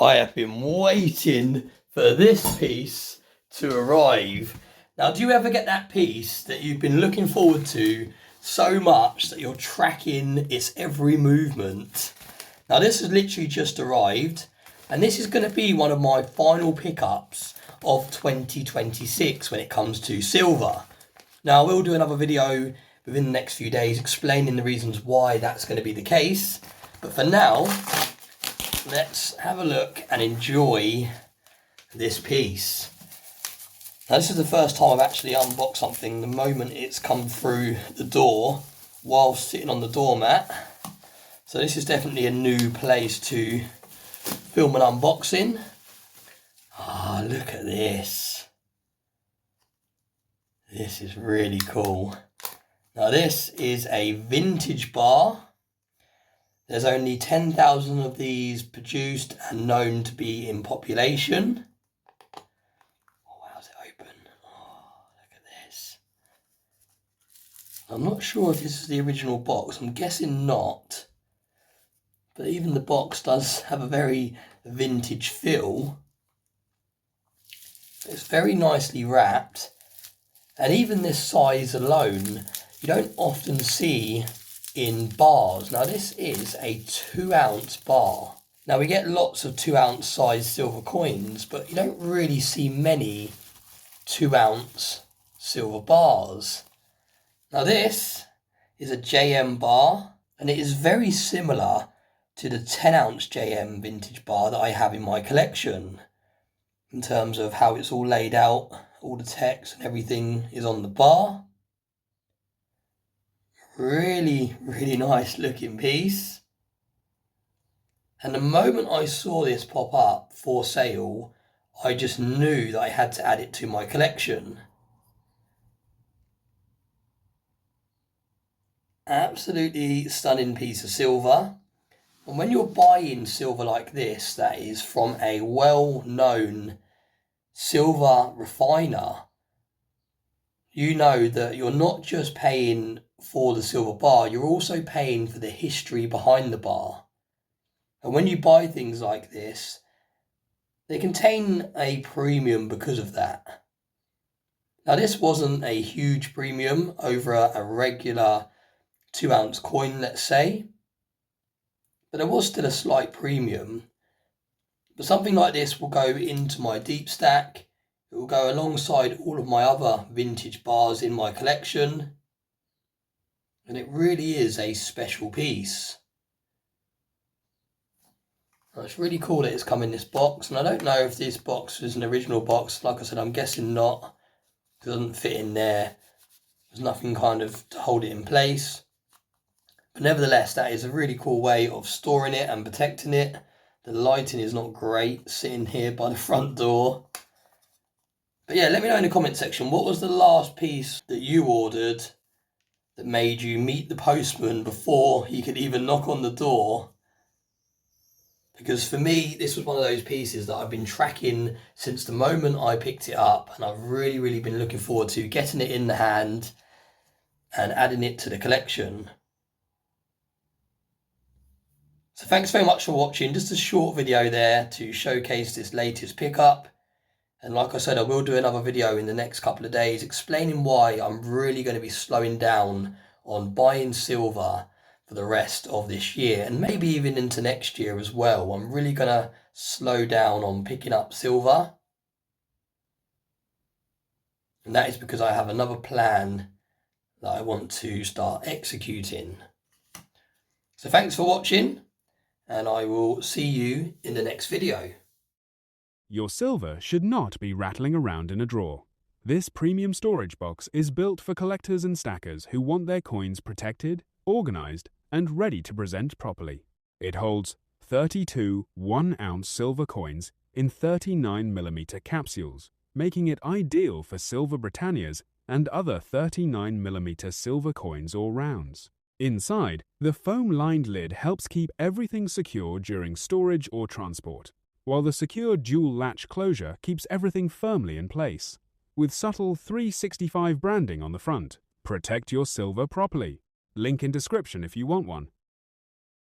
I have been waiting for this piece to arrive. Now, do you ever get that piece that you've been looking forward to so much that you're tracking its every movement? Now, this has literally just arrived, and this is going to be one of my final pickups of 2026 when it comes to silver. Now, I will do another video within the next few days explaining the reasons why that's going to be the case. But for now, let's have a look and enjoy this piece. Now, this is the first time I've actually unboxed something the moment it's come through the door while sitting on the doormat. So this is definitely a new place to film an unboxing. Ah, look at this. This is really cool. Now, this is a vintage bar. There's only 10,000 of these produced and known to be in population. Oh, how's it open? Oh, look at this. I'm not sure if this is the original box. I'm guessing not. But even the box does have a very vintage feel. It's very nicely wrapped. And even this size alone, you don't often see in bars. Now, this is a 2-ounce bar. Now, we get lots of 2-ounce size silver coins, but you don't really see many 2-ounce silver bars. Now, this is a JM bar, and it is very similar to the 10-ounce JM vintage bar that I have in my collection in terms of how it's all laid out. All the text and everything is on the bar. Really, really nice looking piece. And the moment I saw this pop up for sale, I just knew that I had to add it to my collection. Absolutely stunning piece of silver. And when you're buying silver like this, that is from a well-known silver refiner, you know that you're not just paying for the silver bar, you're also paying for the history behind the bar. And when you buy things like this, they contain a premium because of that. Now, this wasn't a huge premium over a regular 2-ounce coin, let's say, but there was still a slight premium. But something like this will go into my deep stack. It will go alongside all of my other vintage bars in my collection. And it really is a special piece. Now, it's really cool that it's come in this box. And I don't know if this box is an original box. Like I said, I'm guessing not. It doesn't fit in there. There's nothing kind of to hold it in place. But nevertheless, that is a really cool way of storing it and protecting it. The lighting is not great sitting here by the front door. But yeah, let me know in the comment section, what was the last piece that you ordered that made you meet the postman before he could even knock on the door? Because for me, this was one of those pieces that I've been tracking since the moment I picked it up, and I've really, really been looking forward to getting it in the hand and adding it to the collection. So thanks very much for watching. Just a short video there to showcase this latest pickup. And like I said, I will do another video in the next couple of days explaining why I'm really going to be slowing down on buying silver for the rest of this year and maybe even into next year as well. I'm really going to slow down on picking up silver. And that is because I have another plan that I want to start executing. So thanks for watching, and I will see you in the next video. Your silver should not be rattling around in a drawer. This premium storage box is built for collectors and stackers who want their coins protected, organized, and ready to present properly. It holds 32 1-ounce silver coins in 39mm capsules, making it ideal for silver Britannias and other 39mm silver coins or rounds. Inside, the foam-lined lid helps keep everything secure during storage or transport, while the secure dual latch closure keeps everything firmly in place. With subtle 365 branding on the front, protect your silver properly. Link in description if you want one.